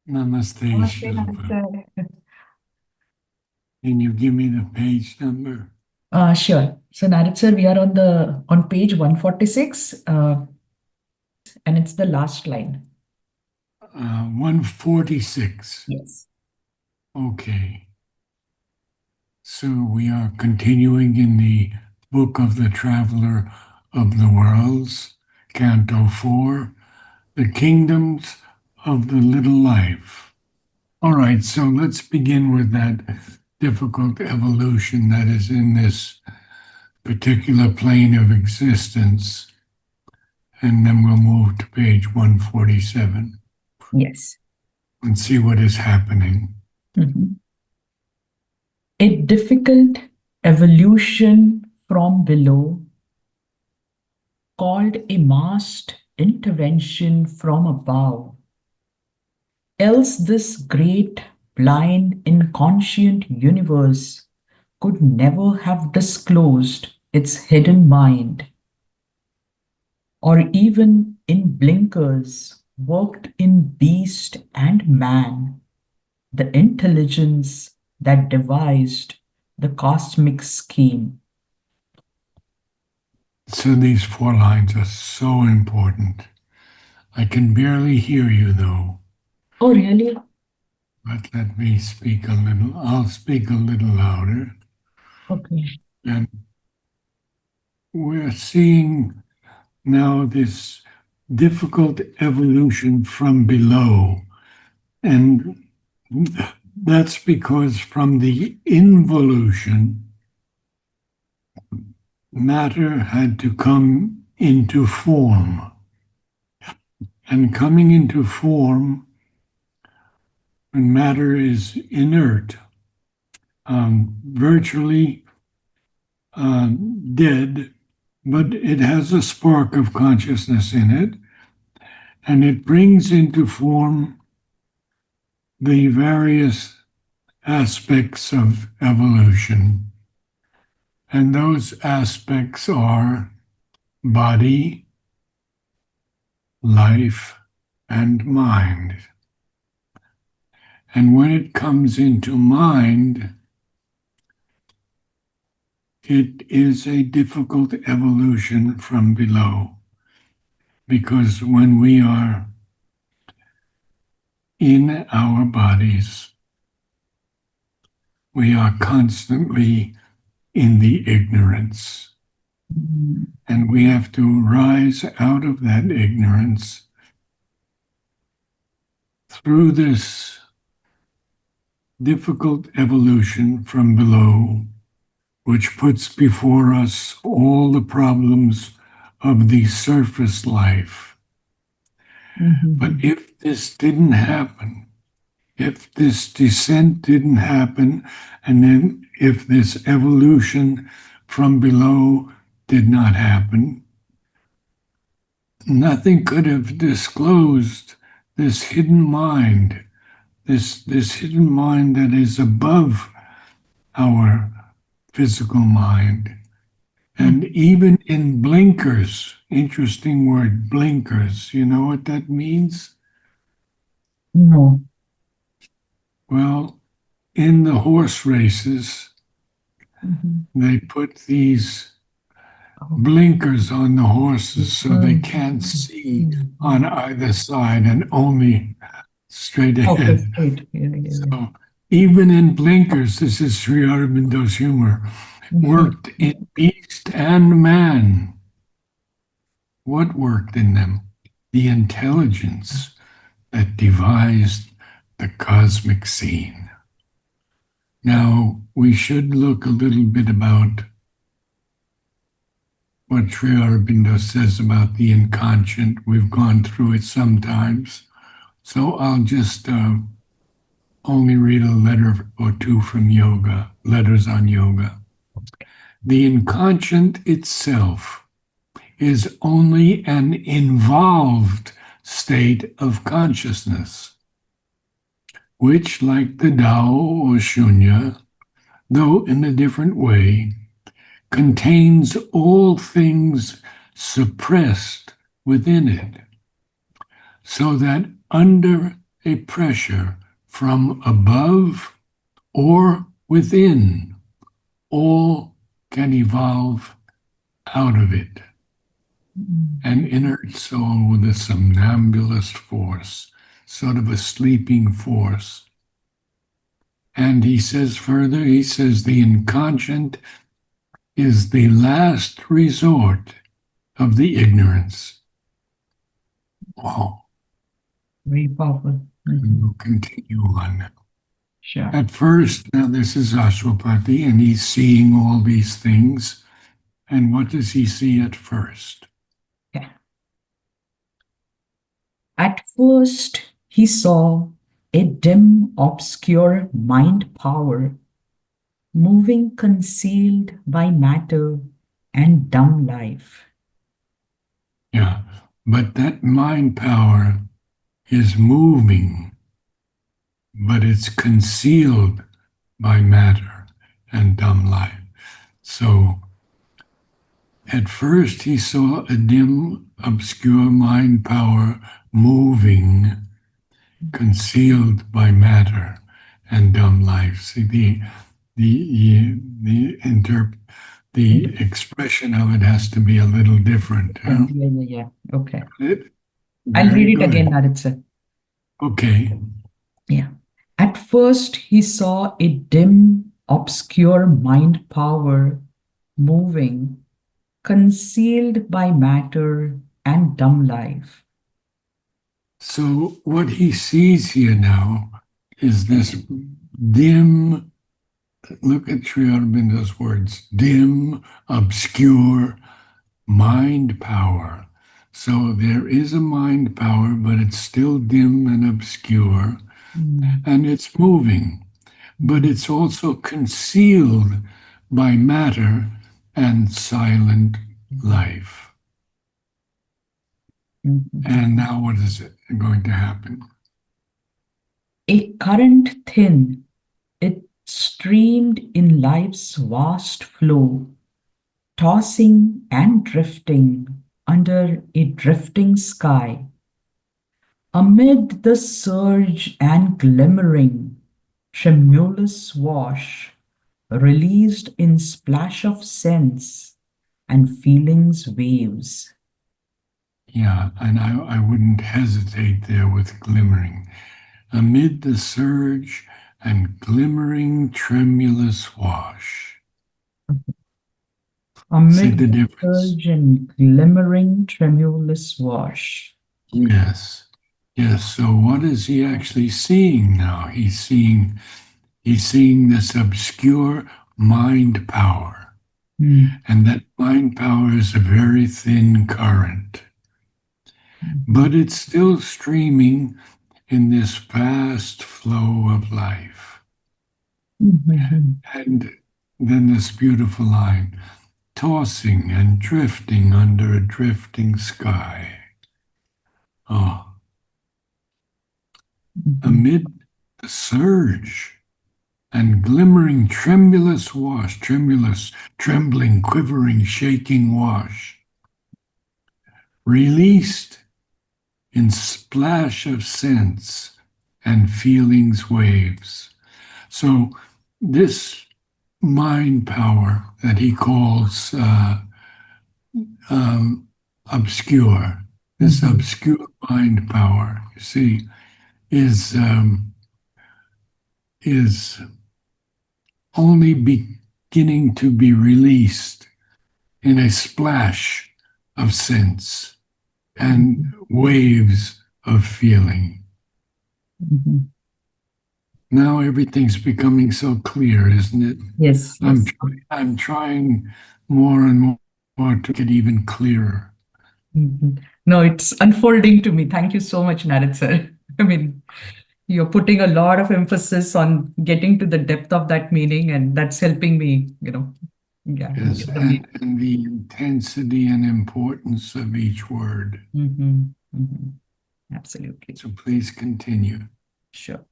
Namaste, Namaste, Shilpa. Narad. Can you give me the page number? Sure. So, Narad sir, we are on page 146, and it's the last line. 146. Yes. Okay. So we are continuing in the Book of the Traveler of the Worlds, Canto 4, The Kingdoms of the Little Life. All right, so let's begin with that difficult evolution that is in this particular plane of existence, and then we'll move to page 147 Yes. and see what is happening. Mhm. A difficult evolution from below, called a massed intervention from above. Else, this great, blind, inconscient universe could never have disclosed its hidden mind, or even in blinkers worked in beast and man, the intelligence that devised the cosmic scheme. So these four lines are so important. I can barely hear you though, Oh, really? but let me speak a little. I'll speak a little louder. Okay. And we're seeing now this difficult evolution from below. And that's because from the involution, matter had to come into form. And coming into form, when matter is inert, virtually dead, but it has a spark of consciousness in it, and it brings into form the various aspects of evolution. And those aspects are body, life, and mind. And when it comes into mind, it is a difficult evolution from below. Because when we are in our bodies, we are constantly in the ignorance. Mm. And we have to rise out of that ignorance through this difficult evolution from below, which puts before us all the problems of the surface life. But Mhm. if this didn't happen, if this descent didn't happen, and then if this evolution from below did not happen, nothing could have disclosed this hidden mind, this hidden mind that is above our physical mind. Mm. And even in blinkers, interesting word, blinkers, you know what that means? No. Well, in the horse races, Mhm. they put these Oh. blinkers on the horses so they Mm. can't see on Mhm. either side and only straight Okay, ahead. straight. Yeah, yeah, yeah. So even in blinkers, this is Sri Aurobindo's humor, Mhm. worked in beast and man. What worked in them? The intelligence that devised the cosmic scene. Now, we should look a little bit about what Sri Aurobindo says about the inconscient. We've gone through it sometimes. So I'll just only read a letter or two from yoga, letters on yoga. The inconscient itself is only an involved state of consciousness, which, like the Tao or Shunya, though in a different way, contains all things suppressed within it, so that under a pressure from above or within. All can evolve out of it. An inert soul with a somnambulist force, sort of a sleeping force. And he says further, he says the inconscient is the last resort of the ignorance. Wow. Very powerful. We'll continue on. Sure. At first, now this is Ashwapati, and he's seeing all these things. And what does he see at first? Okay. At first, he saw a dim, obscure mind power moving concealed by matter and dumb life. Yeah, but that mind power is moving, but it's concealed by matter and dumb life. So at first he saw a dim, obscure mind power moving, concealed by matter and dumb life. See the expression of it has to be a little different. Huh? Yeah. Okay. I'll Very read it good. again, Narad sir. Okay. Yeah. At first, he saw a dim, obscure mind power moving, concealed by matter and dumb life. So what he sees here now is this dim, look at Sri Aurobindo's words, dim, obscure mind power. So there is a mind power, but it's still dim and obscure, and it's moving, but it's also concealed by matter and silent life. And now what is it going to happen? A current thin, it streamed in life's vast flow, tossing and drifting under a drifting sky. Amid the surge and glimmering, tremulous wash, released in splash of sense and feelings waves. Yeah, and I wouldn't hesitate there with glimmering. Amid the surge and glimmering tremulous wash. See Amid the the difference? surge and glimmering tremulous wash. Yes. Yes. So what is he actually seeing now? He's seeing this obscure mind power. And that mind power is a very thin current. But it's still streaming in this vast flow of life. And then this beautiful line, tossing and drifting under a drifting sky. Oh, amid the surge and glimmering, tremulous wash, tremulous, trembling, quivering, shaking wash, released in splash of sense and feelings waves. So this mind power that he calls obscure, this obscure mind power, you see, is only beginning to be released in a splash of sense and waves of feeling. Now everything's becoming so clear, isn't it? Yes. I'm trying more and more to get even clearer. No, it's unfolding to me. Thank you so much, Narad sir. I mean, you're putting a lot of emphasis on getting to the depth of that meaning, and that's helping me, Yes, get the and the intensity and importance of each word. Absolutely. So please continue. Sure.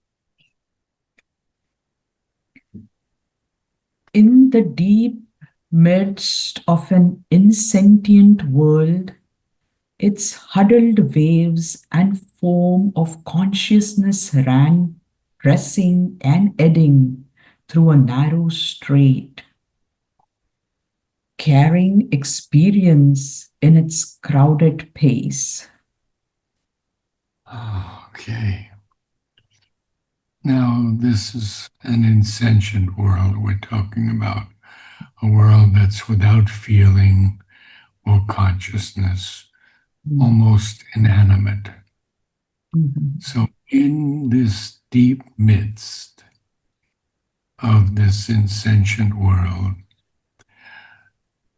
In the deep midst of an insentient world, Its huddled waves and foam of consciousness ran, pressing and eddying through a narrow strait, carrying experience in its crowded pace. Okay. Now, this is an insentient world we're talking about, a world that's without feeling or consciousness, almost inanimate. So, in this deep midst of this insentient world,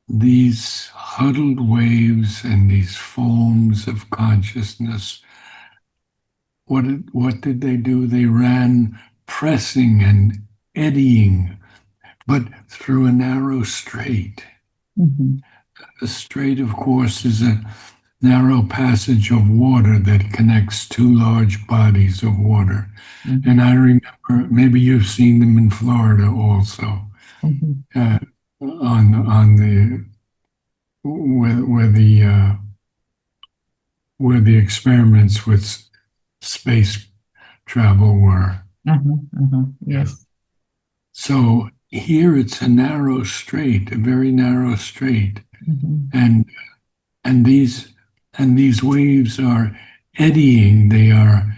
these huddled waves and these foams of consciousness, what did they do? They ran pressing and eddying, but through a narrow strait. Mhm, The strait, of course, is a narrow passage of water that connects two large bodies of water. mhm, And I remember, maybe you've seen them in Florida also, mhm, uh, on the where the experiments with space travel were. Yeah. Yes. So here it's a narrow strait, a very narrow strait, Mhm, and and these and these waves are eddying. They are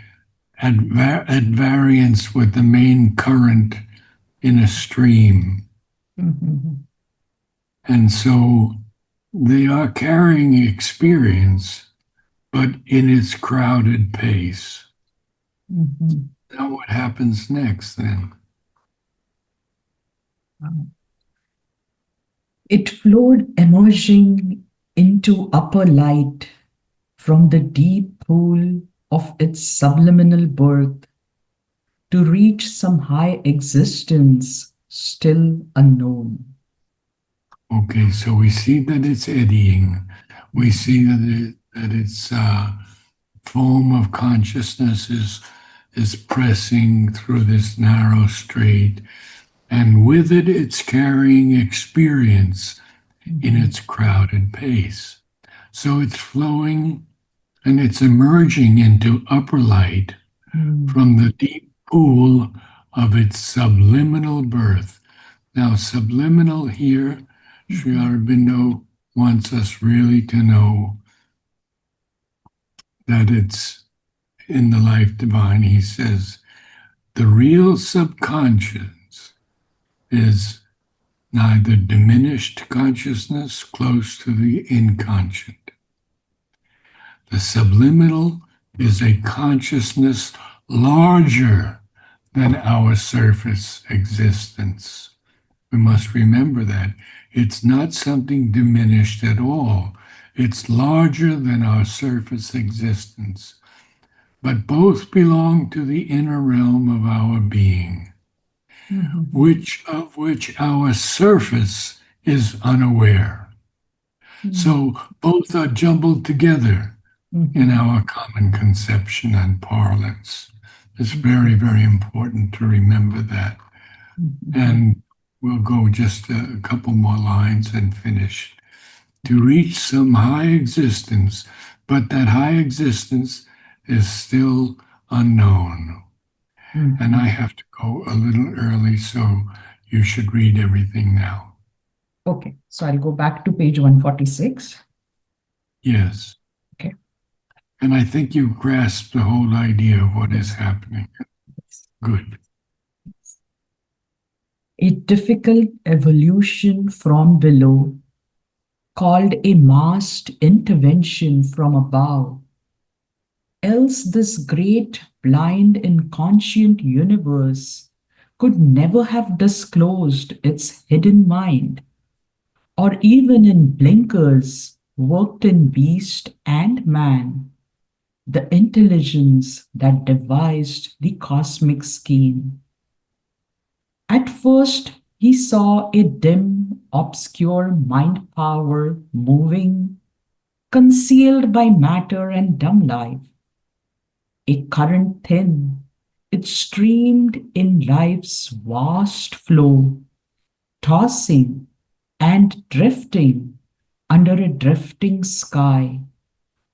at variance with the main current in a stream, mhm, and so they are carrying experience, but in its crowded pace. mhm. Now, what happens next then? It flowed emerging into upper light from the deep pool of its subliminal birth to reach some high existence still unknown. Okay, so we see that it's eddying. We see that its foam of consciousness is pressing through this narrow strait, and with it, it's carrying experience in Mhm, its crowded pace. So it's flowing and it's emerging into upper light mhm, from the deep pool of its subliminal birth. Now, subliminal here, Sri mhm, Aurobindo wants us really to know that it's in the life divine. He says, the real subconscious is neither diminished consciousness close to the inconscient. The subliminal is a consciousness larger than our surface existence. We must remember that. It's not something diminished at all. It's larger than our surface existence. But both belong to the inner realm of our being, mhm, which our surface is unaware. mhm, So both are jumbled together in mhm, our common conception and parlance. It's mhm, very, very important to remember that. mhm, And we'll go just a couple more lines and finish. To reach some high existence, but that high existence is still unknown. And mhm. I have to go a little early, so you should read everything now. Okay, so I'll go back to page 146. Yes. Okay. And I think you grasp the whole idea of what is Yes. happening. Yes. Good. A difficult evolution from below, called a massed intervention from above. Else, this great, blind, inconscient universe could never have disclosed its hidden mind, or even in blinkers worked in beast and man, the intelligence that devised the cosmic scheme. At first, he saw a dim, obscure mind power moving, concealed by matter and dumb life. A current thin, it streamed in life's vast flow, tossing and drifting under a drifting sky,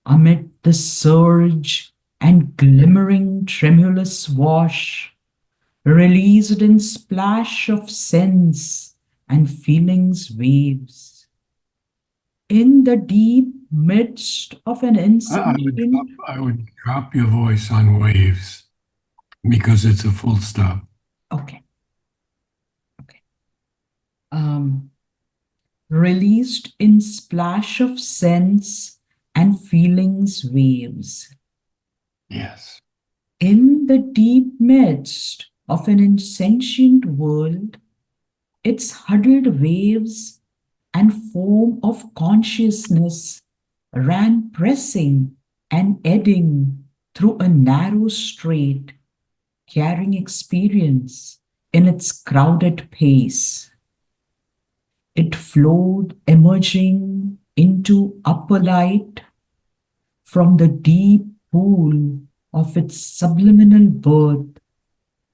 amid the surge and glimmering tremulous wash, released in splash of sense and feelings waves. In the deep midst of an insentient... I would drop your voice on waves because it's a full stop. Okay. Released in splash of sense and feelings waves. Yes. In the deep midst of an insentient world, its huddled waves and foam of consciousness ran pressing and eddying through a narrow strait, carrying experience in its crowded pace. It flowed, emerging into upper light from the deep pool of its subliminal birth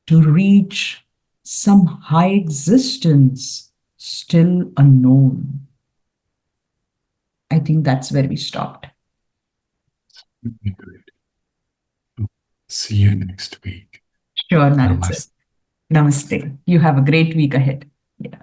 to reach some high existence still unknown. I think that's where we stopped. Very good. See you next week. Sure, Narad sir. Namaste. You have a great week ahead. Yeah.